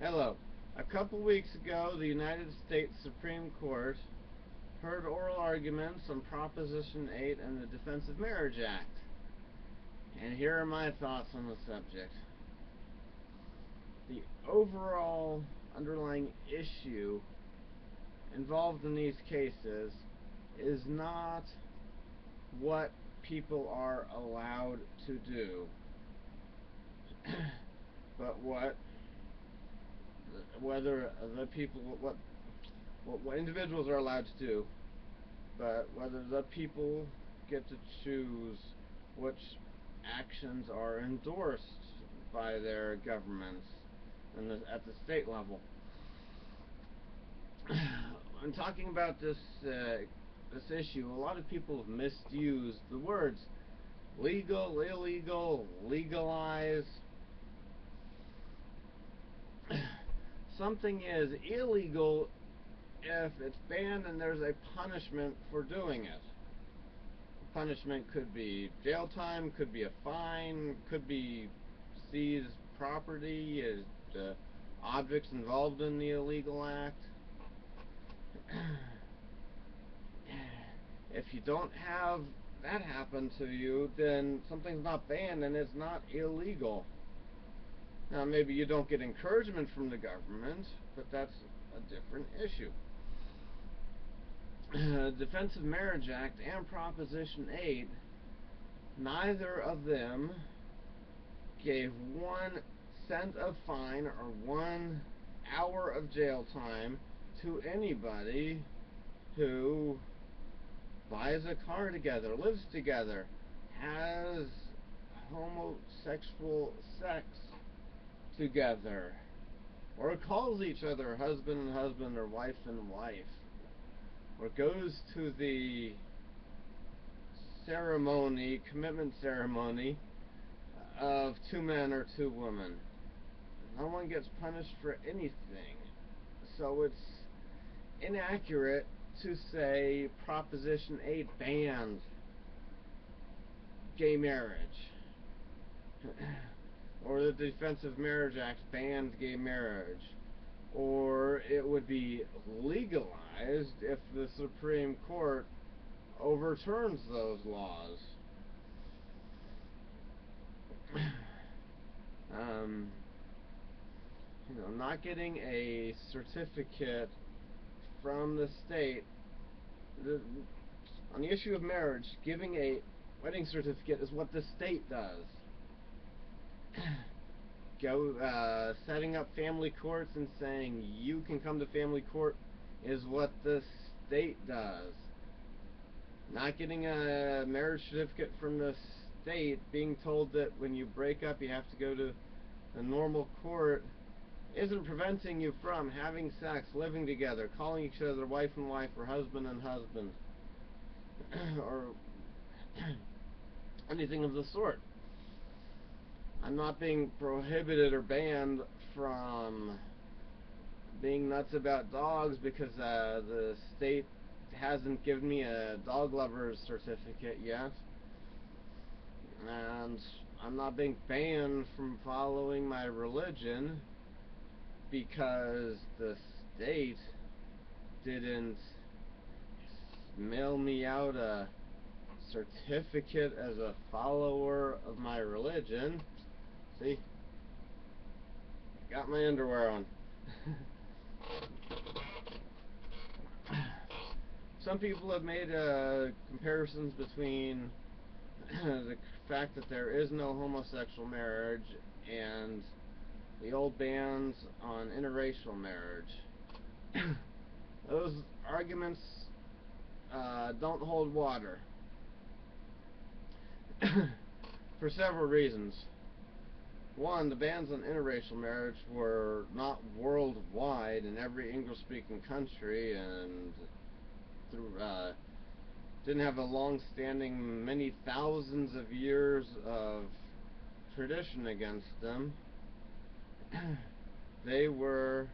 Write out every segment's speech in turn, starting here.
Hello. A couple weeks ago, the United States Supreme Court heard oral arguments on Proposition 8 and the Defense of Marriage Act. And here are my thoughts on the subject. The overall underlying issue involved in these cases is not what people are allowed to do, but whether the people, what individuals are allowed to do, but whether the people get to choose which actions are endorsed by their governments at the state level. When talking about this issue, a lot of people have misused the words legal, illegal, legalize. Something is illegal if it's banned and there's a punishment for doing it. The punishment could be jail time, could be a fine, could be seized property, objects involved in the illegal act. If you don't have that happen to you, then something's not banned and it's not illegal. Now, maybe you don't get encouragement from the government, but that's a different issue. Defense of Marriage Act and Proposition 8, neither of them gave 1 cent of fine or 1 hour of jail time to anybody who buys a car together, lives together, has homosexual sex together, or calls each other husband and husband or wife and wife, or goes to the ceremony, commitment ceremony of 2 men or 2 women. No one gets punished for anything. So it's inaccurate to say Proposition 8 banned gay marriage, or the Defense of Marriage Act banned gay marriage, or it would be legalized if the Supreme Court overturns those laws. Not getting a certificate from the state on the issue of marriage, giving a wedding certificate is what the state does. Setting up family courts and saying you can come to family court is what the state does. Not getting a marriage certificate from the state, being told that when you break up you have to go to a normal court, isn't preventing you from having sex, living together, calling each other wife and wife or husband and husband or anything of the sort. I'm not being prohibited or banned from being nuts about dogs because the state hasn't given me a dog lover's certificate yet. And I'm not being banned from following my religion because the state didn't mail me out a certificate as a follower of my religion. See? Got my underwear on. Some people have made comparisons between the fact that there is no homosexual marriage and the old bans on interracial marriage. Those arguments don't hold water for several reasons. One, the bans on interracial marriage were not worldwide in every English-speaking country, and didn't have a long-standing, many thousands of years of tradition against them. They were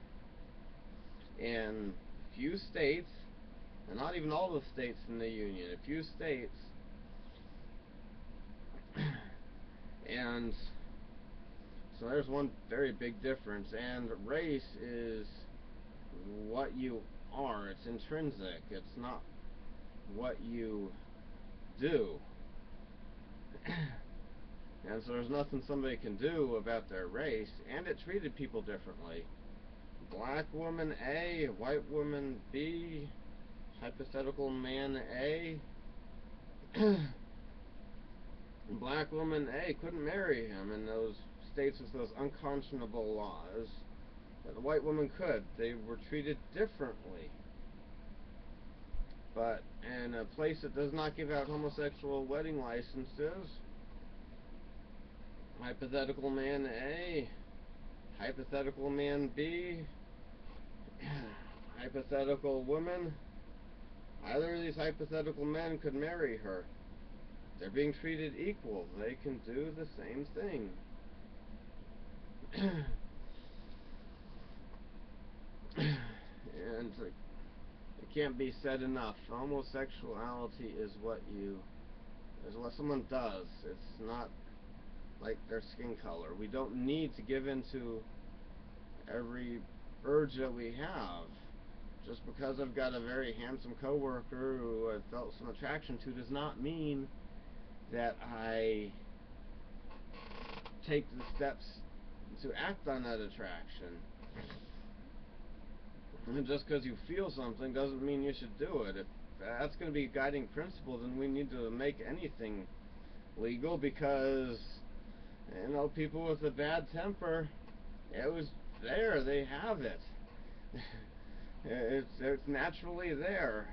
in few states, and not even all the states in the Union, a few states, and So there's one very big difference. And race is what you are. It's intrinsic. It's not what you do. And so there's nothing somebody can do about their race, and it treated people differently. Black woman A, white woman B, hypothetical man A. Black woman A couldn't marry him in those states with those unconscionable laws, but the white woman could. They were treated differently. But in a place that does not give out homosexual wedding licenses, hypothetical man A, hypothetical man B, hypothetical woman, either of these hypothetical men could marry her. They're being treated equal. They can do the same thing. And it can't be said enough. Homosexuality is what someone does. It's not like their skin color. We don't need to give in to every urge that we have. Just because I've got a very handsome coworker who I felt some attraction to does not mean that I take the steps to act on that attraction. And just because you feel something doesn't mean you should do it. If that's going to be a guiding principle, then we need to make anything legal, because people with a bad temper, it was there. They have it. It's naturally there.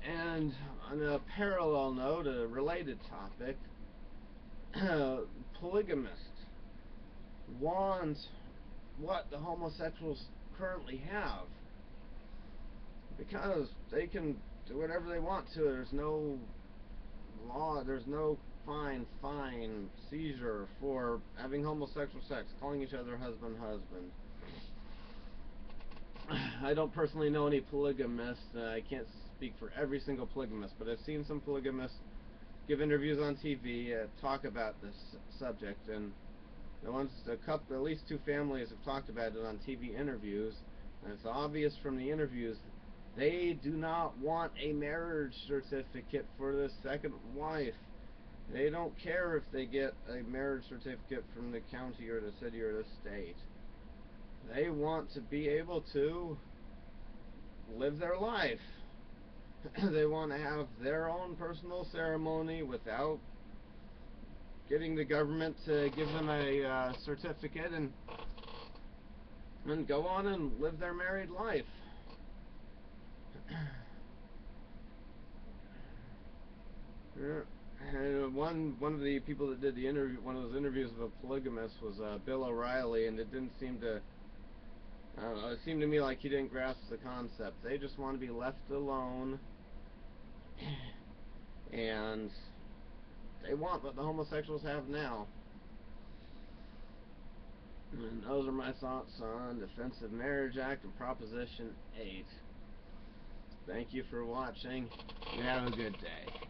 And on a parallel note, a related topic, polygamists want what the homosexuals currently have, because they can do whatever they want to. There's no law, there's no fine seizure for having homosexual sex, calling each other husband. I don't personally know any polygamists. I can't speak for every single polygamist, but I've seen some polygamists give interviews on TV, talk about this subject, and at least two families have talked about it on TV interviews, and it's obvious from the interviews they do not want a marriage certificate for the second wife. They don't care if they get a marriage certificate from the county or the city or the state. They want to be able to live their life. They want to have their own personal ceremony without getting the government to give them a certificate, and go on and live their married life. One of the people that did the interview, one of those interviews of a polygamist, was Bill O'Reilly, and it didn't seem to. I don't know, it seemed to me like he didn't grasp the concept. They just want to be left alone, and they want what the homosexuals have now. And those are my thoughts on Defense of Marriage Act and Proposition 8. Thank you for watching. You have a good day.